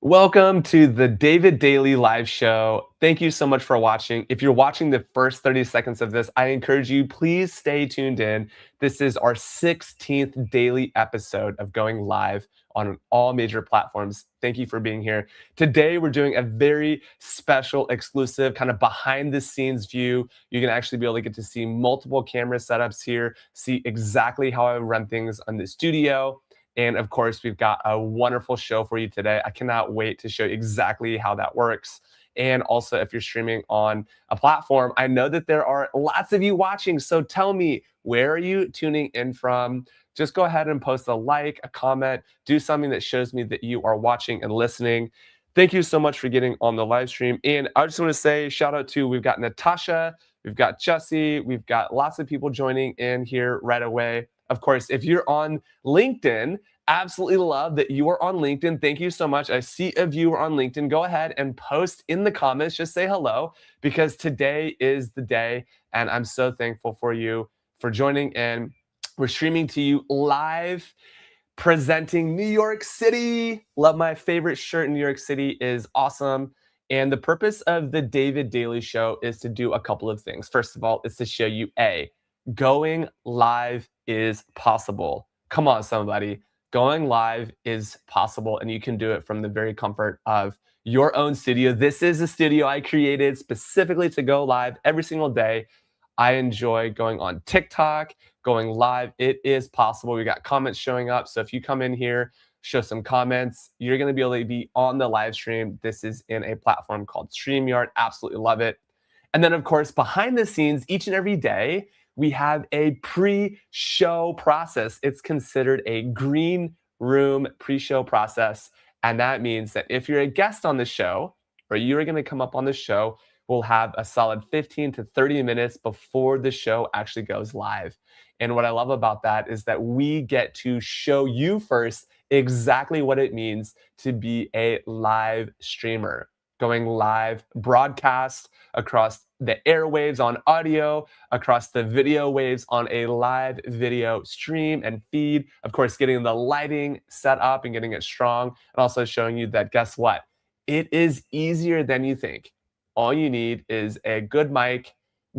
Welcome to the David Daily live show. Thank you so much for watching. If you're watching the first 30 seconds of this, I encourage you, please stay tuned in. This is our 16th daily episode of going live on all major platforms. Thank you for being here. Today, we're doing a very special, exclusive, kind of behind the scenes view. You can actually be able to get to see multiple camera setups here, see exactly how I run things on the studio. And of course, we've got a wonderful show for you today. I cannot wait to show you exactly how that works. And also, if you're streaming on a platform, I know that there are lots of you watching. So tell me, where are you tuning in from? Just go ahead and post a like, a comment, do something that shows me that you are watching and listening. Thank you so much for getting on the live stream. And I just want to say shout out to, we've got Natasha, we've got Jesse, we've got lots of people joining in here right away. Of course, if you're on LinkedIn, absolutely love that you are on LinkedIn. Thank you so much. I see a viewer on LinkedIn. Go ahead and post in the comments. Just say hello, because today is the day. And I'm so thankful for you for joining in. We're streaming to you live, presenting New York City. Love my favorite shirt in New York City is awesome. And the purpose of the David Daily Show is to do a couple of things. First of all, it's to show you going live is possible. Come on, somebody. Going live is possible, and you can do it from the very comfort of your own studio. This is a studio I created specifically to go live every single day. I enjoy going on TikTok, going live. It is possible. We got comments showing up. So if you come in here, show some comments, you're going to be able to be on the live stream. This is in a platform called StreamYard. Absolutely love it. And then, of course, behind the scenes, each and every day, we have a pre-show process. It's considered a green room pre-show process. And that means that if you're a guest on the show, or you're going to come up on the show, we'll have a solid 15 to 30 minutes before the show actually goes live. And what I love about that is that we get to show you first exactly what it means to be a live streamer, going live broadcast across the airwaves on audio, across the video waves on a live video stream and feed. Of course, getting the lighting set up and getting it strong, and also showing you that, guess what? It is easier than you think. All you need is a good mic,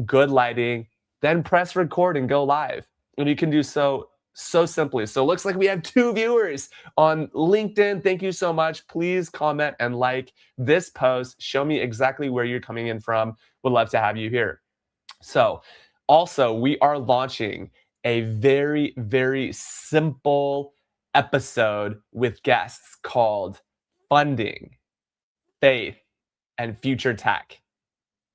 good lighting, then press record and go live. And you can do so simply. So it looks like we have 2 viewers on LinkedIn. Thank you so much. Please comment and like this post. Show me exactly where you're coming in from. Would love to have you here. So also, we are launching a very, very simple episode with guests called Funding, Faith, and Future Tech,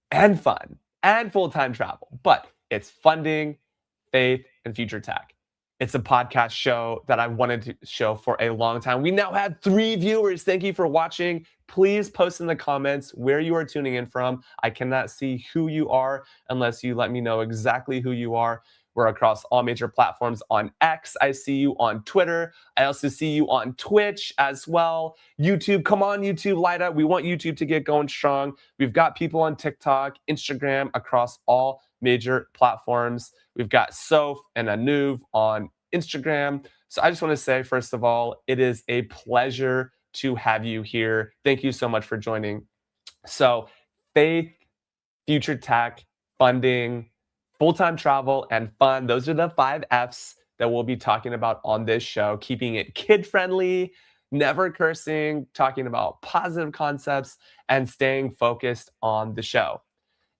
and fun, and full-time travel. But it's funding, faith, and future tech. It's a podcast show that I wanted to show for a long time. We now have 3 viewers. Thank you for watching. Please post in the comments where you are tuning in from. I cannot see who you are unless you let me know exactly who you are. We're across all major platforms on X. I see you on Twitter. I also see you on Twitch as well. YouTube, come on, YouTube, light up. We want YouTube to get going strong. We've got people on TikTok, Instagram, across all major platforms. We've got Soph and Anuv on Instagram. So I just want to say, first of all, it is a pleasure to have you here. Thank you so much for joining. So faith, future tech, funding, full-time travel, and fun. Those are the 5 F's that we'll be talking about on this show, keeping it kid-friendly, never cursing, talking about positive concepts, and staying focused on the show.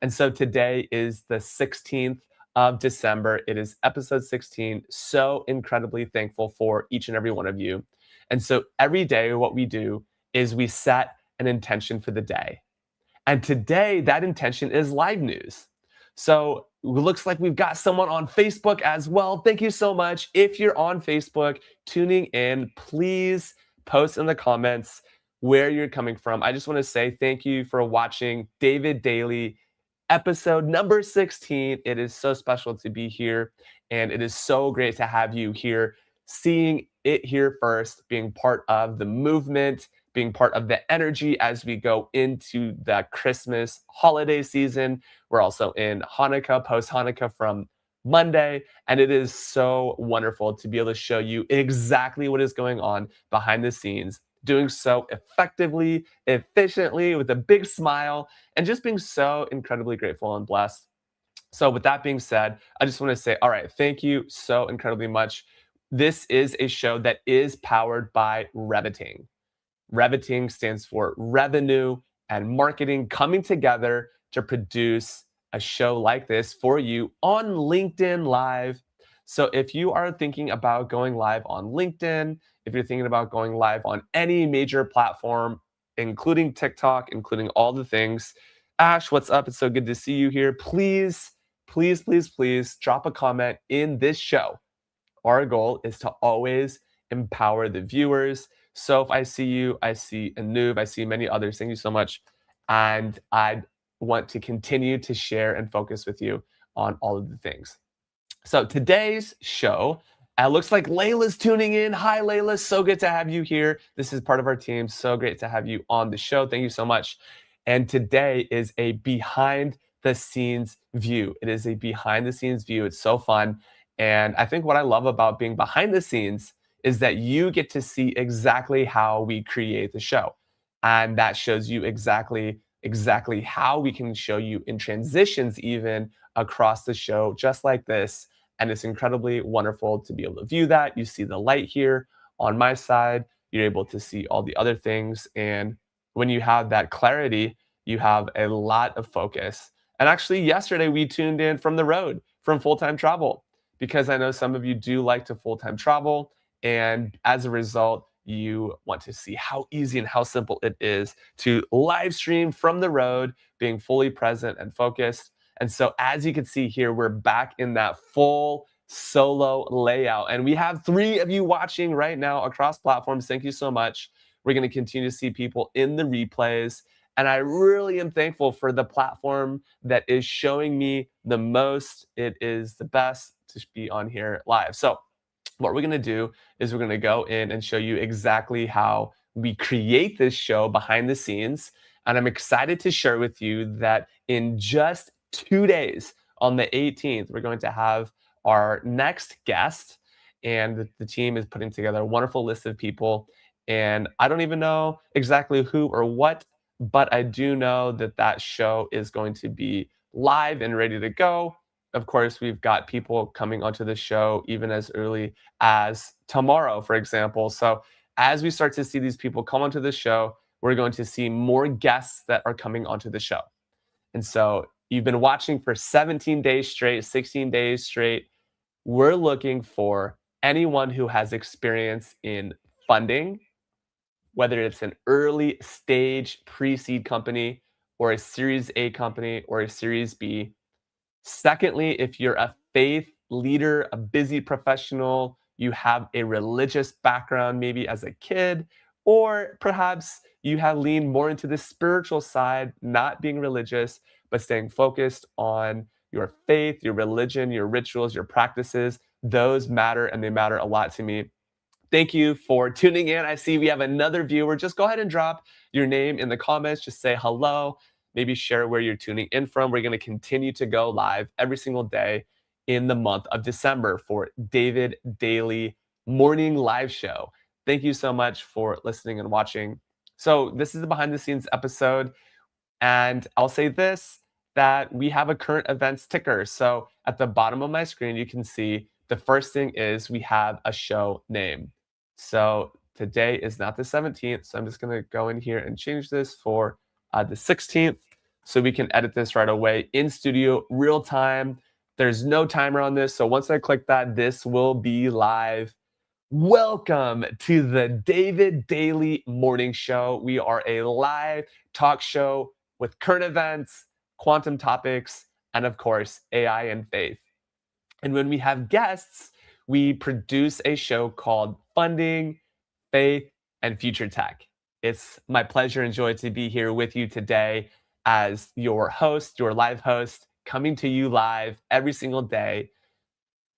And so today is the 16th of December. It is episode 16. So incredibly thankful for each and every one of you. And so every day what we do is we set an intention for the day. And today that intention is live news. So it looks like we've got someone on Facebook as well. Thank you so much. If you're on Facebook tuning in, please post in the comments where you're coming from. I just want to say thank you for watching David Daily episode number 16. It is so special to be here, and it is so great to have you here, seeing it here first, being part of the movement, being part of the energy as we go into the Christmas holiday season. We're also in Hanukkah, post-Hanukkah from Monday, and it is so wonderful to be able to show you exactly what is going on behind the scenes doing so effectively, efficiently, with a big smile, and just being so incredibly grateful and blessed. So, with that being said, I just want to say, all right, thank you so incredibly much. This is a show that is powered by Reviting. Reviting stands for revenue and marketing coming together to produce a show like this for you on LinkedIn Live. So if you are thinking about going live on LinkedIn, if you're thinking about going live on any major platform, including TikTok, including all the things, Ash, what's up? It's so good to see you here. Please, please, please, please drop a comment in this show. Our goal is to always empower the viewers. So if I see you, I see Anub, I see many others. Thank you so much. And I want to continue to share and focus with you on all of the things. So today's show, looks like Layla's tuning in. Hi, Layla. So good to have you here. This is part of our team. So great to have you on the show. Thank you so much. And today is a behind the scenes view. It is a behind the scenes view. It's so fun. And I think what I love about being behind the scenes is that you get to see exactly how we create the show. And that shows you exactly how we can show you in transitions even across the show, just like this. And it's incredibly wonderful to be able to view that. You see the light here on my side. You're able to see all the other things. And when you have that clarity, you have a lot of focus. And actually, yesterday we tuned in from the road, from full-time travel, because I know some of you do like to full-time travel. And as a result, you want to see how easy and how simple it is to live stream from the road, being fully present and focused. And so as you can see here, we're back in that full solo layout. And we have 3 of you watching right now across platforms. Thank you so much. We're going to continue to see people in the replays. And I really am thankful for the platform that is showing me the most. It is the best to be on here live. So what we're going to do is we're going to go in and show you exactly how we create this show behind the scenes. And I'm excited to share with you that in just 2 days, on the 18th, we're going to have our next guest. And the team is putting together a wonderful list of people. And I don't even know exactly who or what, but I do know that that show is going to be live and ready to go. Of course, we've got people coming onto the show even as early as tomorrow, for example. So as we start to see these people come onto the show, we're going to see more guests that are coming onto the show. And so you've been watching for 17 days straight, 16 days straight. We're looking for anyone who has experience in funding, whether it's an early stage pre-seed company or a Series A company or a Series B. Secondly, if you're a faith leader, a busy professional, you have a religious background, maybe as a kid, or perhaps you have leaned more into the spiritual side, not being religious, but staying focused on your faith, your religion, your rituals, your practices. Those matter, and they matter a lot to me. Thank you for tuning in. I see we have another viewer. Just go ahead and drop your name in the comments. Just say hello. Maybe share where you're tuning in from. We're going to continue to go live every single day in the month of December for David Daily Morning Live Show. Thank you so much for listening and watching. So this is the behind the scenes episode. And I'll say this, that we have a current events ticker. So at the bottom of my screen, you can see the first thing is we have a show name. So today is not the 17th. So I'm just going to go in here and change this for the 16th. So we can edit this right away in studio, real time. There's no timer on this. So once I click that, this will be live. Welcome to the David Daily Morning Show. We are a live talk show with current events, quantum topics, and of course, AI and faith. And when we have guests, we produce a show called Funding, Faith, and Future Tech. It's my pleasure and joy to be here with you today as your host, your live host, coming to you live every single day.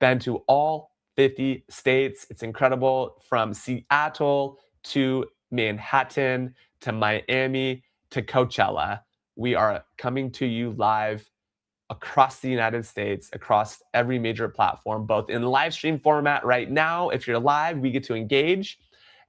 Been to all 50 states. It's incredible, from Seattle to Manhattan to Miami to Coachella. We are coming to you live across the United States, across every major platform, both in live stream format right now. If you're live, we get to engage.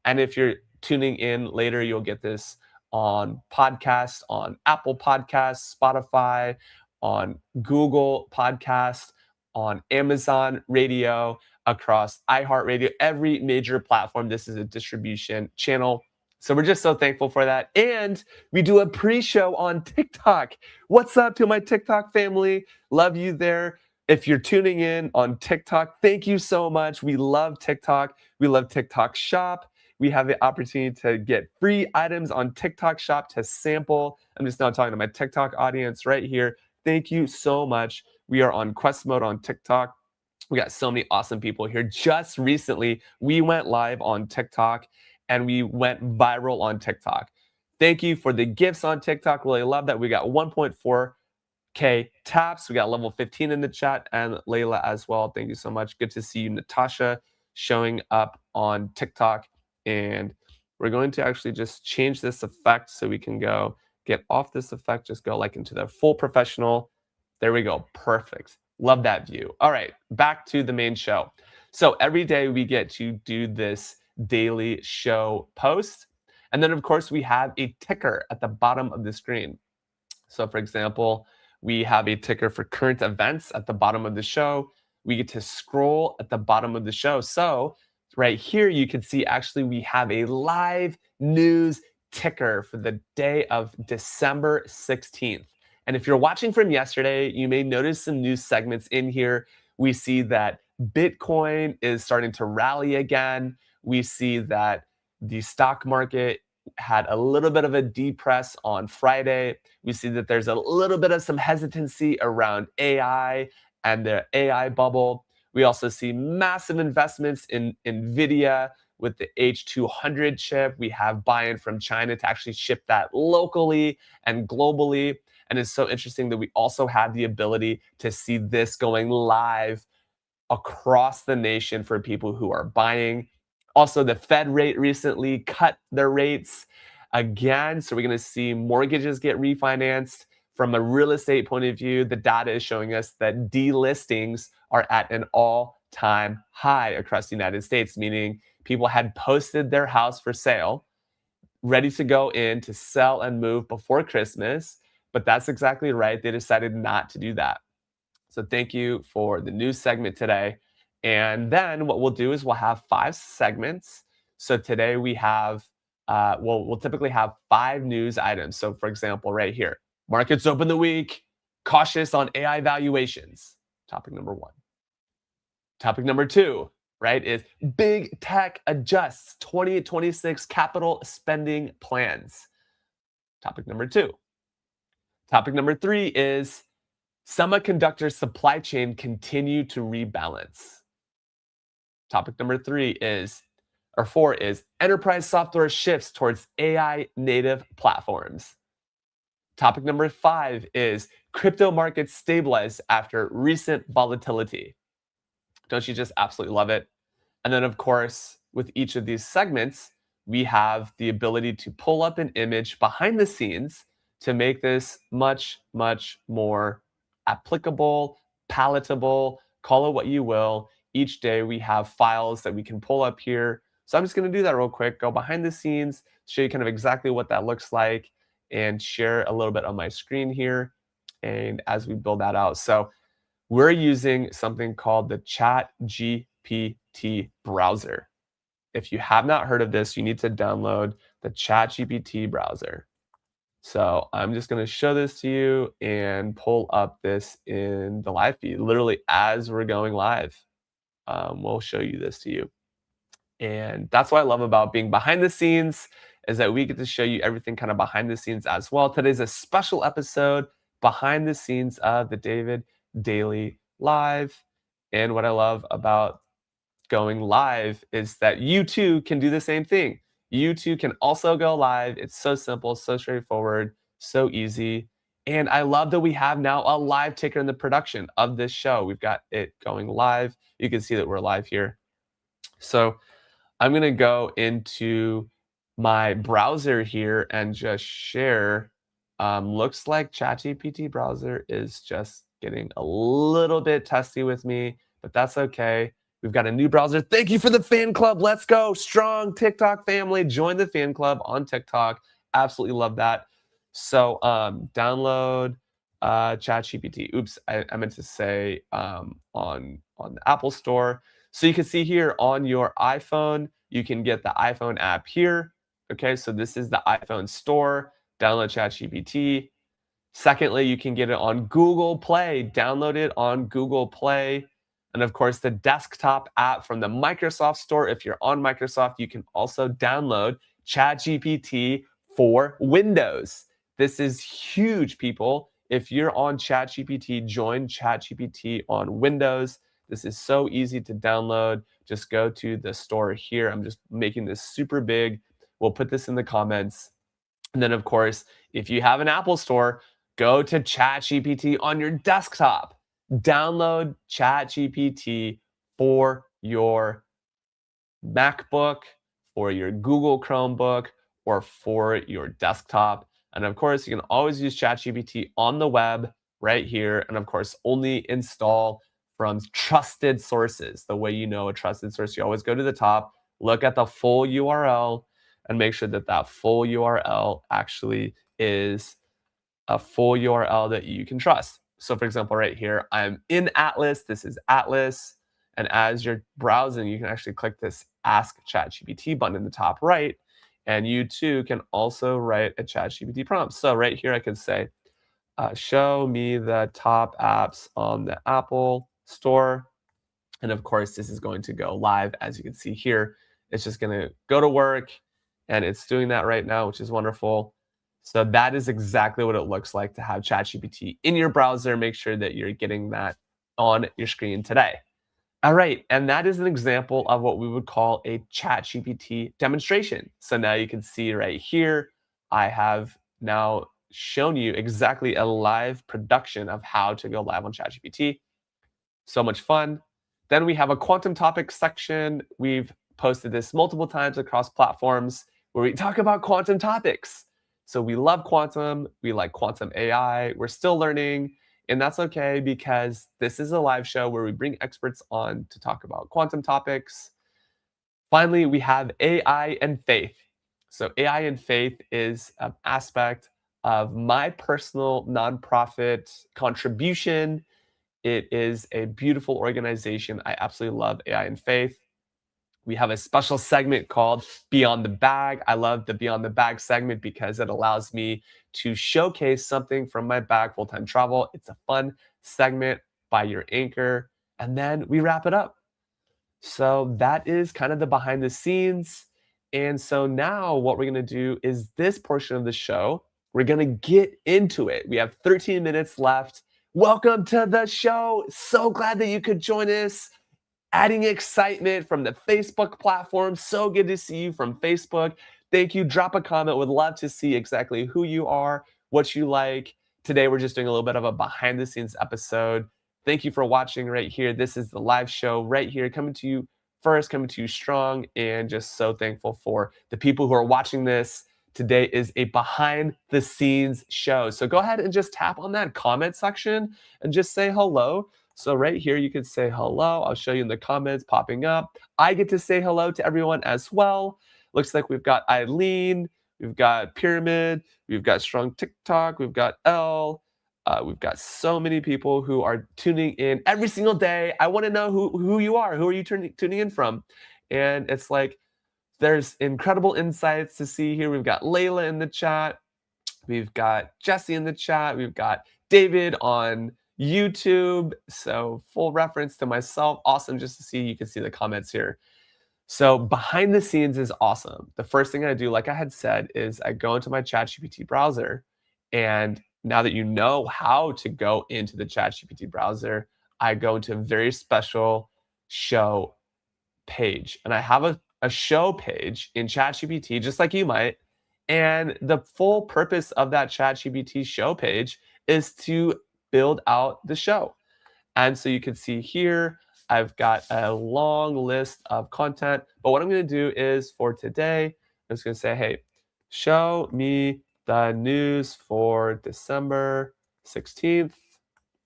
And if you're tuning in later, you'll get this on podcasts, on Apple Podcasts, Spotify, on Google Podcasts, on Amazon Radio, across iHeartRadio, every major platform. This is a distribution channel. So we're just so thankful for that. And we do a pre-show on TikTok. What's up to my TikTok family? Love you there. If you're tuning in on TikTok, thank you so much. We love TikTok. We love TikTok Shop. We have the opportunity to get free items on TikTok Shop to sample. I'm just now talking to my TikTok audience right here. Thank you so much. We are on Quest Mode on TikTok. We got so many awesome people here. Just recently, we went live on TikTok and we went viral on TikTok. Thank you for the gifts on TikTok. Really love that. We got 1.4K taps. We got level 15 in the chat and Layla as well. Thank you so much. Good to see you, Natasha, showing up on TikTok. And we're going to actually just change this effect so we can go get off this effect, just go like into the full professional. There we go. Perfect. Love that view. All right, back to the main show. So every day we get to do this daily show post. And then, of course, we have a ticker at the bottom of the screen. So, for example, we have a ticker for current events at the bottom of the show. We get to scroll at the bottom of the show. So right here, you can see actually we have a live news ticker for the day of December 16th. And if you're watching from yesterday, you may notice some news segments in here. We see that Bitcoin is starting to rally again. We see that the stock market had a little bit of a depress on Friday. We see that there's a little bit of some hesitancy around AI and the AI bubble. We also see massive investments in NVIDIA with the H200 chip. We have buy-in from China to actually ship that locally and globally. And it's so interesting that we also have the ability to see this going live across the nation for people who are buying. Also, the Fed rate recently cut their rates again. So we're going to see mortgages get refinanced. From a real estate point of view, the data is showing us that delistings are at an all-time high across the United States, meaning people had posted their house for sale, ready to go in to sell and move before Christmas. But that's exactly right. They decided not to do that. So thank you for the news segment today. And then what we'll do is we'll have 5 segments. So today we have, we'll typically have 5 news items. So for example, right here, markets open the week, cautious on AI valuations. Topic number 1. Topic number 2, right, is big tech adjusts 2026 capital spending plans. Topic number 2. Topic number 3 is semiconductor supply chain continue to rebalance. Topic number 4 is enterprise software shifts towards AI native platforms. Topic number 5 is crypto markets stabilize after recent volatility. Don't you just absolutely love it? And then, of course, with each of these segments, we have the ability to pull up an image behind the scenes to make this much, much more applicable, palatable, call it what you will. Each day we have files that we can pull up here. So I'm just going to do that real quick, go behind the scenes, show you kind of exactly what that looks like, and share a little bit on my screen here. And as we build that out, so we're using something called the ChatGPT browser. If you have not heard of this, you need to download the ChatGPT browser. So I'm just going to show this to you and pull up this in the live feed. Literally, as we're going live, we'll show you this to you. And that's what I love about being behind the scenes, is that we get to show you everything kind of behind the scenes as well. Today's a special episode behind the scenes of the David Daily Live. And what I love about going live is that you too can do the same thing. You too can also go live. It's so simple, so straightforward, so easy. And I love that we have now a live ticker in the production of this show. We've got it going live. You can see that we're live here. So I'm going to go into my browser here and just share. Looks like ChatGPT browser is just getting a little bit testy with me, but that's okay. We've got a new browser. Thank you for the fan club. Let's go. Strong TikTok family. Join the fan club on TikTok. Absolutely love that. So download ChatGPT. Oops, I meant to say on the Apple Store. So you can see here on your iPhone, you can get the iPhone app here. Okay, so this is the iPhone store. Download ChatGPT. Secondly, you can get it on Google Play. Download it on Google Play. And of course, the desktop app from the Microsoft Store. If you're on Microsoft, you can also download ChatGPT for Windows. This is huge, people. If you're on ChatGPT, join ChatGPT on Windows. This is so easy to download. Just go to the store here. I'm just making this super big. We'll put this in the comments. And then, of course, if you have an Apple Store, go to ChatGPT on your desktop. Download ChatGPT for your MacBook, for your Google Chromebook, or for your desktop. And of course, you can always use ChatGPT on the web right here. And of course, only install from trusted sources. The way you know a trusted source, you always go to the top, look at the full URL, and make sure that that full URL actually is a full URL that you can trust. So for example, right here, I'm in Atlas. This is Atlas. And as you're browsing, you can actually click this Ask ChatGPT button in the top right. And you too can also write a ChatGPT prompt. So right here, I could say, show me the top apps on the Apple Store. And of course, this is going to go live. As you can see here, it's just going to go to work. And it's doing that right now, which is wonderful. So that is exactly what it looks like to have ChatGPT in your browser. Make sure that you're getting that on your screen today. All right, and that is an example of what we would call a ChatGPT demonstration. So now you can see right here, I have now shown you exactly a live production of how to go live on ChatGPT. So much fun. Then we have a quantum topics section. We've posted this multiple times across platforms where we talk about quantum topics. So we love quantum, we like quantum AI, we're still learning, and that's okay because this is a live show where we bring experts on to talk about quantum topics. Finally, we have AI and faith. So AI and faith is an aspect of my personal nonprofit contribution. It is a beautiful organization. I absolutely love AI and faith. We have a special segment called Beyond the Bag. I love the Beyond the Bag segment because it allows me to showcase something from my bag, full-time travel. It's a fun segment by your anchor. And then we wrap it up. So that is kind of the behind the scenes. And so now what we're going to do is this portion of the show, we're going to get into it. We have 13 minutes left. Welcome to the show. So glad that you could join us. Adding excitement from the Facebook platform. So good to see you from Facebook. Thank you. Drop a comment. Would love to see exactly who you are, what you like. Today, we're just doing a little bit of a behind the scenes episode. Thank you for watching right here. This is the live show right here, coming to you first, coming to you strong, and just so thankful for the people who are watching this. Today is a behind the scenes show. So go ahead and just tap on that comment section and just say hello. So right here, you can say hello. I'll show you in the comments popping up. I get to say hello to everyone as well. Looks like we've got Eileen, we've got Pyramid, we've got Strong TikTok, we've got L. We've got so many people who are tuning in every single day. I want to know who you are. Who are you tuning in from? And it's like, there's incredible insights to see here. We've got Layla in the chat. We've got Jesse in the chat. We've got David on YouTube. So full reference to myself. Awesome just to see. You can see the comments here. So behind the scenes is awesome. The first thing I do, like I had said, is I go into my ChatGPT browser. And now that you know how to go into the ChatGPT browser, I go into a very special show page. And I have a show page in ChatGPT, just like you might. And the full purpose of that ChatGPT show page is to build out the show. And so you can see here, I've got a long list of content. But what I'm going to do is for today, I'm just going to say, hey, show me the news for December 16th.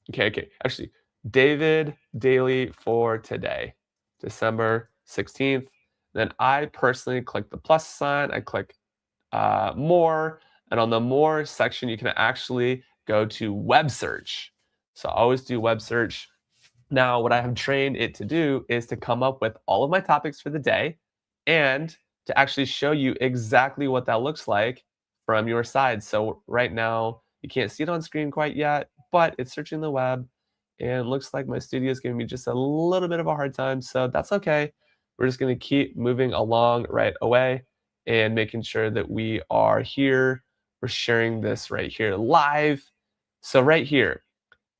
Okay. Actually, David Daily for today. December 16th. Then I personally click the plus sign. I click more. And on the more section, you can actually go to web search. So I always do web search. Now, what I have trained it to do is to come up with all of my topics for the day and to actually show you exactly what that looks like from your side. So right now, you can't see it on screen quite yet, but it's searching the web and it looks like my studio is giving me just a little bit of a hard time. So that's okay. We're just going to keep moving along right away and making sure that we are here. We're sharing this right here live. So right here,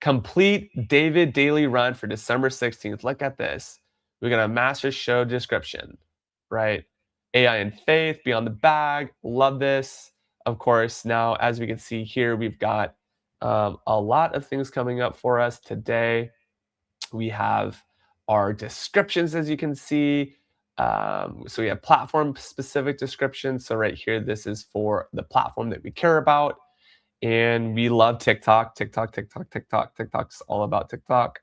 complete David daily run for December 16th. Look at this. We got a master show description, right? AI and faith, beyond the bag. Love this. Of course, now as we can see here, we've got a lot of things coming up for us today. We have our descriptions, as you can see. So we have platform specific descriptions. So right here, this is for the platform that we care about. And we love TikTok. TikTok's all about TikTok.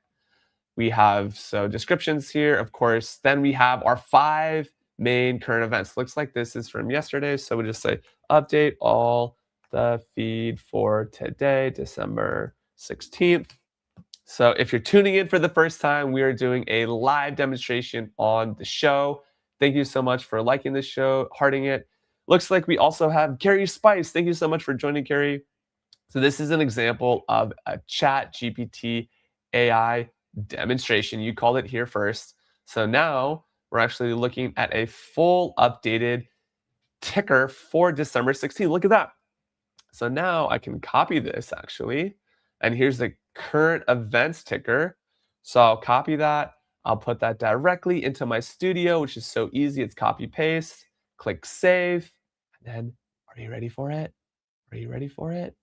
We have descriptions here, of course. Then we have our 5 main current events. Looks like this is from yesterday. So we just say update all the feed for today, December 16th. So if you're tuning in for the first time, we are doing a live demonstration on the show. Thank you so much for liking the show, hearting it. Looks like we also have Gary Spice. Thank you so much for joining, Gary. So this is an example of a Chat GPT AI demonstration. You called it here first. So now we're actually looking at a full updated ticker for December 16th. Look at that. So now I can copy this actually. And here's the current events ticker. So I'll copy that. I'll put that directly into my studio, which is so easy. It's copy paste, click save. And then are you ready for it? Are you ready for it?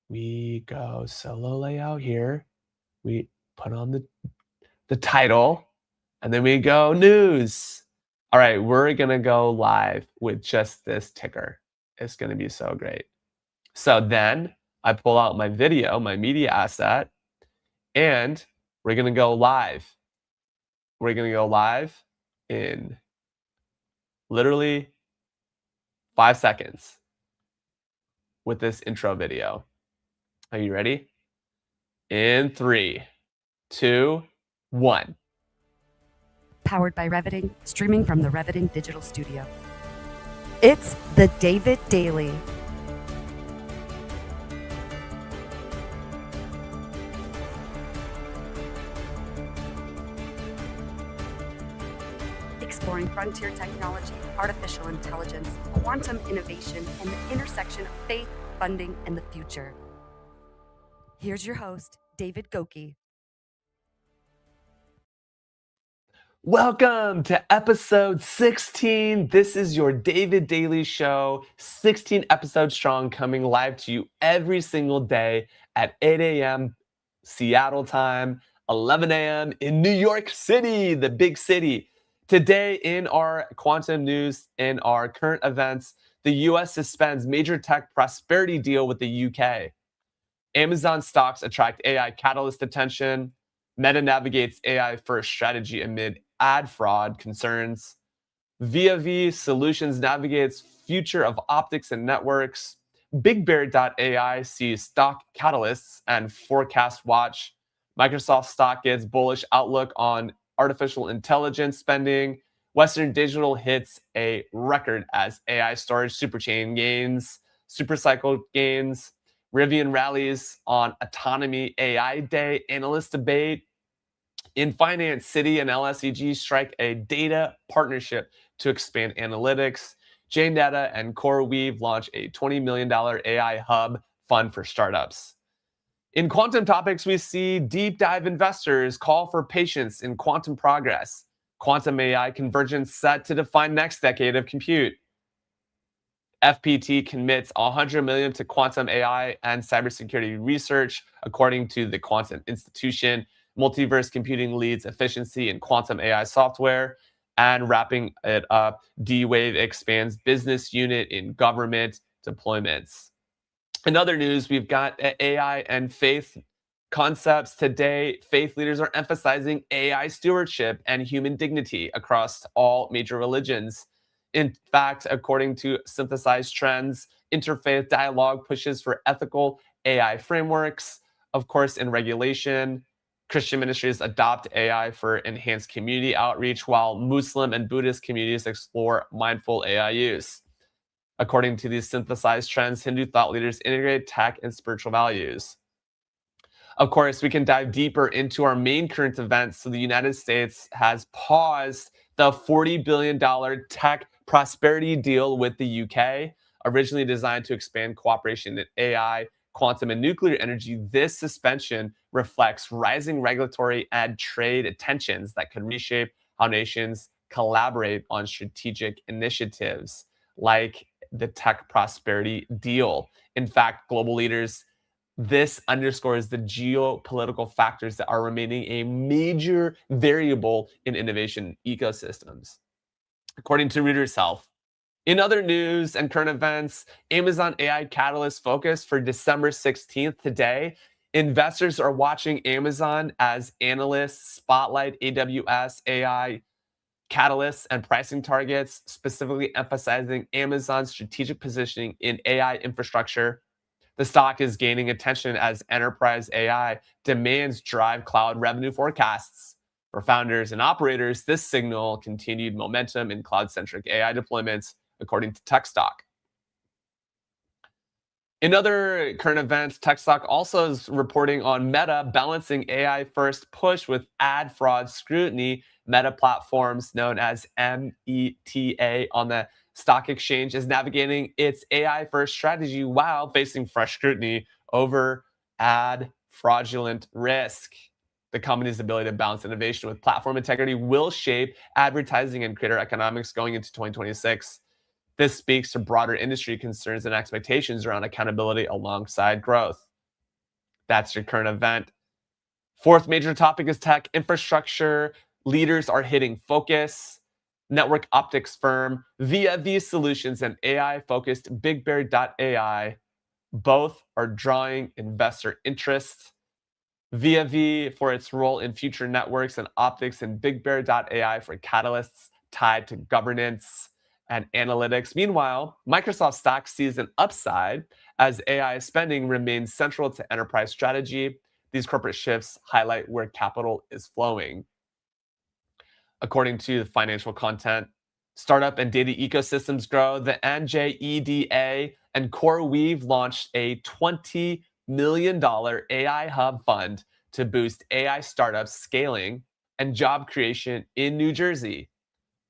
We go solo layout here. We put on the title and then we go news. All right, we're gonna go live with just this ticker. It's gonna be so great. So then I pull out my video, my media asset, and we're gonna go live. We're gonna go live in literally 5 seconds with this intro video. Are you ready? In 3, 2, 1. Powered by Reviting, streaming from the Reviting Digital Studio. It's the David Daily. Exploring frontier technology, artificial intelligence, quantum innovation, and the intersection of faith, funding, and the future. Here's your host, David Goki. Welcome to episode 16. This is your David Daily Show, 16 episodes strong, coming live to you every single day at 8 a.m. Seattle time, 11 a.m. in New York City, the big city. Today in our quantum news and our current events, the US suspends major tech prosperity deal with the UK. Amazon stocks attract AI catalyst attention. Meta navigates AI first strategy amid ad fraud concerns. ViaV Solutions navigates future of optics and networks. BigBear.ai sees stock catalysts and forecast watch. Microsoft stock gets bullish outlook on artificial intelligence spending. Western Digital hits a record as AI storage superchain gains, supercycle gains. Rivian rallies on autonomy AI day, analyst debate. In finance, Citi and LSEG strike a data partnership to expand analytics. JNeta and CoreWeave launch a $20 million AI hub fund for startups. In quantum topics, we see deep dive investors call for patience in quantum progress. Quantum AI convergence set to define next decade of compute. FPT commits $100 million to quantum AI and cybersecurity research, according to the Quantum Institution. Multiverse computing leads efficiency in quantum AI software. And wrapping it up, D-Wave expands business unit in government deployments. In other news, we've got AI and faith concepts today, faith leaders are emphasizing AI stewardship and human dignity across all major religions. In fact, according to Synthesized Trends, interfaith dialogue pushes for ethical AI frameworks. Of course, in regulation, Christian ministries adopt AI for enhanced community outreach, while Muslim and Buddhist communities explore mindful AI use. According to these synthesized trends, Hindu thought leaders integrate tech and spiritual values. Of course, we can dive deeper into our main current events. So, the United States has paused the $40 billion tech prosperity deal with the UK, originally designed to expand cooperation in AI, quantum, and nuclear energy. This suspension reflects rising regulatory and trade tensions that could reshape how nations collaborate on strategic initiatives like the tech prosperity deal. In fact, global leaders, this underscores the geopolitical factors that are remaining a major variable in innovation ecosystems. According to Reader's Health, in other news and current events, Amazon AI Catalyst focus for December 16th today. Investors are watching Amazon as analysts spotlight AWS AI catalysts and pricing targets, specifically emphasizing Amazon's strategic positioning in AI infrastructure. The stock is gaining attention as enterprise AI demands drive cloud revenue forecasts. For founders and operators, this signal continued momentum in cloud-centric AI deployments, according to TechStock. In other current events, TechStock also is reporting on Meta balancing AI first push with ad fraud scrutiny. Meta Platforms, known as META on the stock exchange, is navigating its AI first strategy while facing fresh scrutiny over ad fraudulent risk. The company's ability to balance innovation with platform integrity will shape advertising and creator economics going into 2026. This speaks to broader industry concerns and expectations around accountability alongside growth. That's your current event. Fourth major topic is tech infrastructure. Leaders are hitting focus. Network optics firm ViaV Solutions and AI-focused BigBear.ai both are drawing investor interest. ViaV for its role in future networks and optics, and BigBear.ai for catalysts tied to governance and analytics. Meanwhile, Microsoft stock sees an upside as AI spending remains central to enterprise strategy. These corporate shifts highlight where capital is flowing. According to the financial content, startup and data ecosystems grow. The NJEDA and CoreWeave launched a $20 million AI hub fund to boost AI startups scaling and job creation in New Jersey,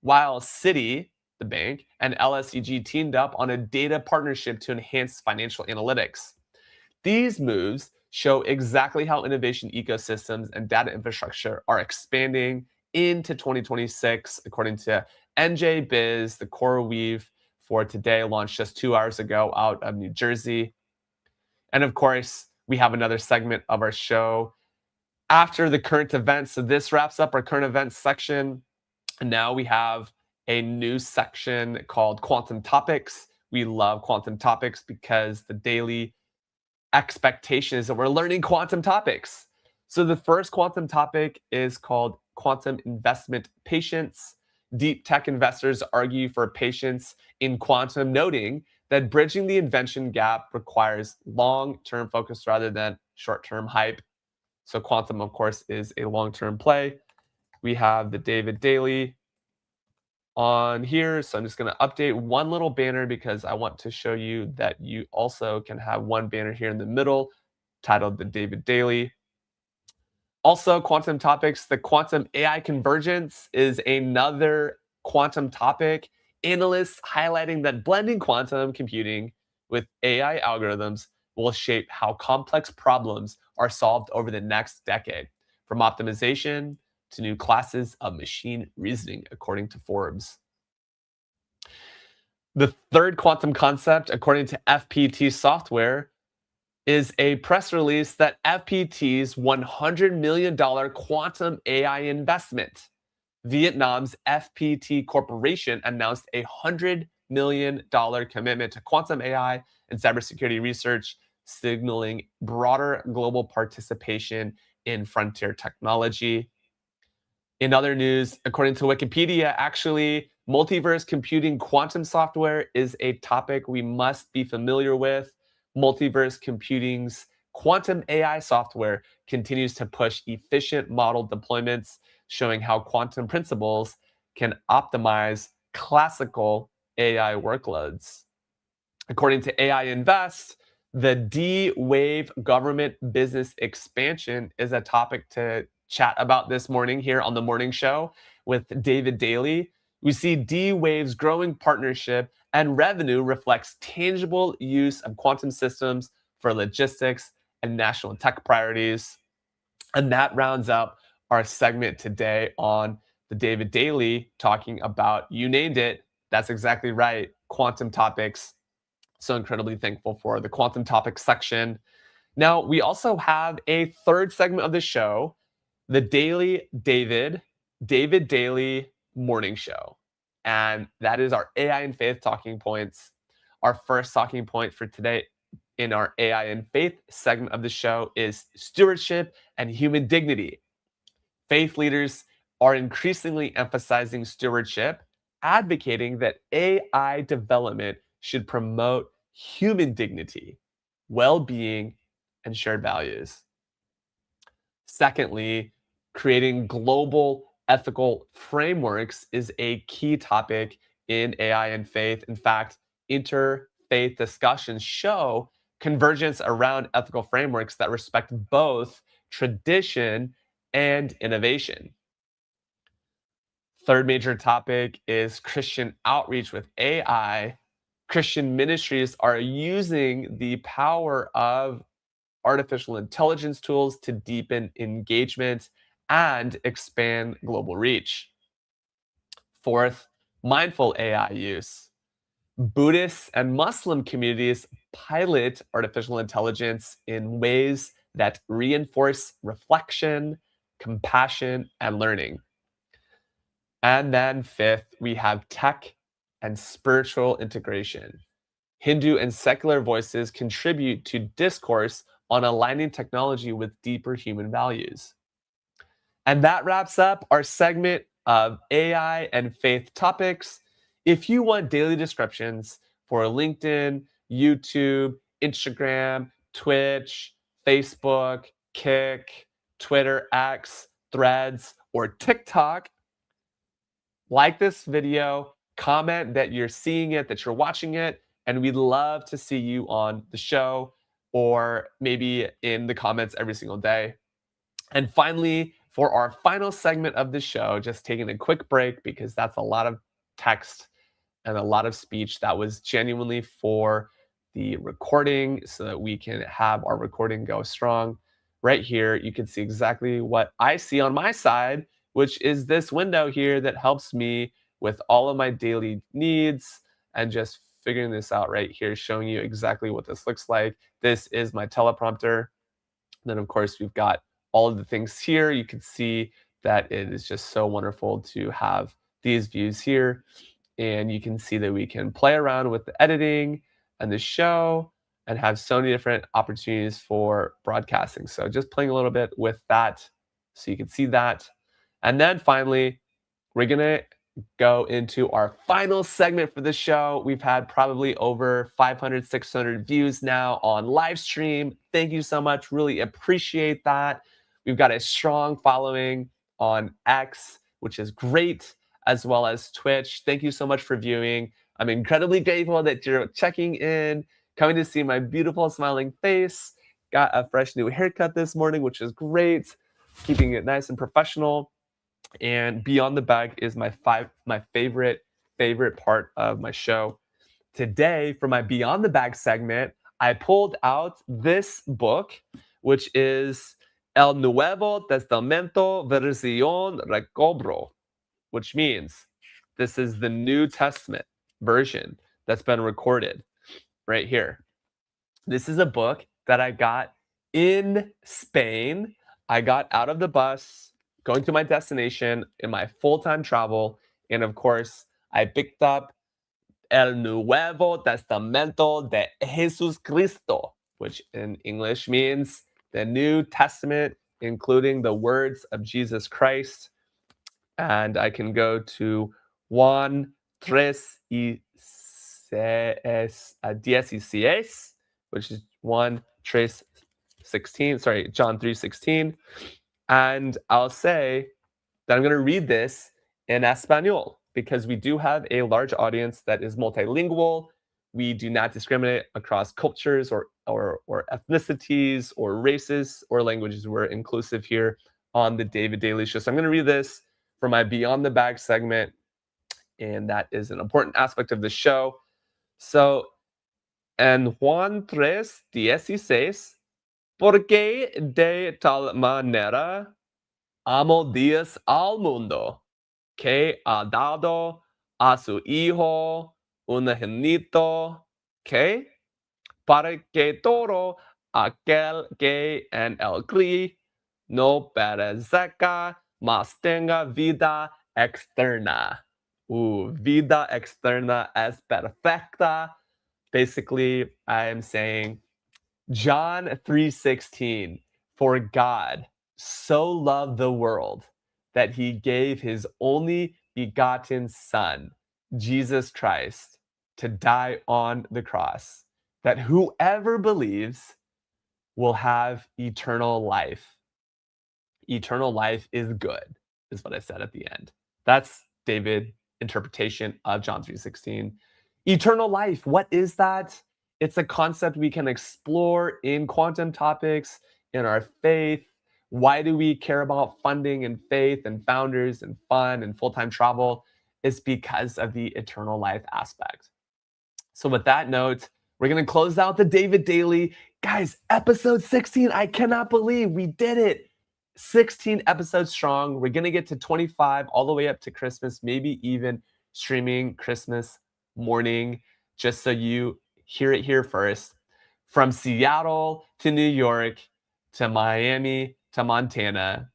while Citi, the bank, and LSEG teamed up on a data partnership to enhance financial analytics. These moves show exactly how innovation ecosystems and data infrastructure are expanding into 2026. According to NJ Biz, the CoreWeave for today launched just 2 hours ago out of New Jersey. And of course, we have another segment of our show after the current events. So this wraps up our current events section. And now we have a new section called Quantum Topics. We love quantum topics because the daily expectation is that we're learning quantum topics. So the first quantum topic is called quantum investment patience. Deep tech investors argue for patience in quantum, noting that bridging the invention gap requires long-term focus rather than short-term hype. So quantum, of course, is a long-term play. We have the David Daily on here. So I'm just going to update one little banner because I want to show you that you also can have one banner here in the middle titled the David Daily. Also, quantum topics. The quantum AI convergence is another quantum topic. Analysts highlighting that blending quantum computing with AI algorithms will shape how complex problems are solved over the next decade, from optimization to new classes of machine reasoning, according to Forbes. The third quantum concept, according to FPT Software, is a press release that FPT's $100 million quantum AI investment. Vietnam's FPT Corporation announced a $100 million commitment to quantum AI and cybersecurity research, signaling broader global participation in frontier technology. In other news, according to Wikipedia, actually, multiverse computing quantum software is a topic we must be familiar with. Multiverse computing's quantum AI software continues to push efficient model deployments, showing how quantum principles can optimize classical AI workloads. According to AI Invest, the D Wave government business expansion is a topic to chat about this morning here on the morning show with David Daly. We see D Wave's growing partnership and revenue reflects tangible use of quantum systems for logistics and national tech priorities. And that rounds up our segment today on the David Daly, talking about, you named it, that's exactly right, quantum topics. So incredibly thankful for the quantum topics section. Now, we also have a third segment of the show, the David Daly Morning Show. And that is our AI and faith talking points. Our first talking point for today in our AI and faith segment of the show is stewardship and human dignity. Faith leaders are increasingly emphasizing stewardship, advocating that AI development should promote human dignity, well being, and shared values. Secondly, creating global ethical frameworks is a key topic in AI and faith. In fact, interfaith discussions show convergence around ethical frameworks that respect both tradition and innovation. Third major topic is Christian outreach with AI. Christian ministries are using the power of artificial intelligence tools to deepen engagement and expand global reach. Fourth, mindful AI use. Buddhist and Muslim communities pilot artificial intelligence in ways that reinforce reflection, compassion, and learning. And then fifth, we have tech and spiritual integration. Hindu and secular voices contribute to discourse on aligning technology with deeper human values. And that wraps up our segment of AI and faith topics. If you want daily descriptions for LinkedIn, YouTube, Instagram, Twitch, Facebook, Kick, Twitter, X, Threads, or TikTok, like this video, comment that you're seeing it, that you're watching it, and we'd love to see you on the show or maybe in the comments every single day. And finally, for our final segment of the show, just taking a quick break because that's a lot of text and a lot of speech that was genuinely for the recording so that we can have our recording go strong. Right here, you can see exactly what I see on my side, which is this window here that helps me with all of my daily needs and just figuring this out right here, showing you exactly what this looks like. This is my teleprompter. Then, of course, we've got all of the things here. You can see that it is just so wonderful to have these views here. And you can see that we can play around with the editing and the show and have so many different opportunities for broadcasting. So just playing a little bit with that so you can see that. And then finally, we're going to go into our final segment for the show. We've had probably over 500, 600 views now on live stream. Thank you so much. Really appreciate that. We've got a strong following on X, which is great, as well as Twitch. Thank you so much for viewing. I'm incredibly grateful that you're checking in, coming to see my beautiful smiling face. Got a fresh new haircut this morning, which is great. Keeping it nice and professional. And Beyond the Bag is my favorite part of my show. Today, for my Beyond the Bag segment, I pulled out this book, which is El Nuevo Testamento Versión Recobro, which means this is the New Testament version that's been recorded right here. This is a book that I got in Spain. I got out of the bus, going to my destination in my full-time travel. And of course, I picked up El Nuevo Testamento de Jesus Cristo. which in English means the New Testament, including the words of Jesus Christ. And I can go to Juan 3:16, which is 1:16, sorry, John 3:16. And I'll say that I'm going to read this in Espanol because we do have a large audience that is multilingual. We do not discriminate across cultures or ethnicities or races or languages. We're inclusive here on the David Daily Show. So I'm going to read this for my Beyond the Bag segment, and that is an important aspect of the show. So, en Juan 3:16, porque de tal manera amó Dios al mundo, que ha dado a su Hijo unigénito, que para que todo aquel que en él cree no perezca, mas tenga vida externa. Vida externa es perfecta. Basically, I am saying John 3:16, for God so loved the world that he gave his only begotten Son, Jesus Christ, to die on the cross, that whoever believes will have eternal life. Eternal life is good, is what I said at the end. That's David's interpretation of John 3:16. Eternal life, what is that? It's a concept we can explore in quantum topics, in our faith. Why do we care about funding and faith and founders and fun and full-time travel? It's because of the eternal life aspect. So with that note, we're going to close out the David Daily. Guys, episode 16, I cannot believe we did it. 16 episodes strong. We're going to get to 25 all the way up to Christmas, maybe even streaming Christmas morning, just so you hear it here first. From Seattle to New York to Miami to Montana,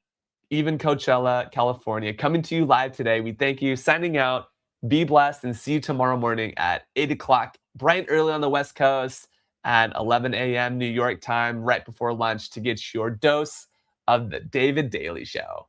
even Coachella, California, coming to you live today. We thank you. Signing out. Be blessed and see you tomorrow morning at 8 o'clock, bright early on the West Coast, at 11 a.m. New York time, right before lunch, to get your dose of the David Daily Show.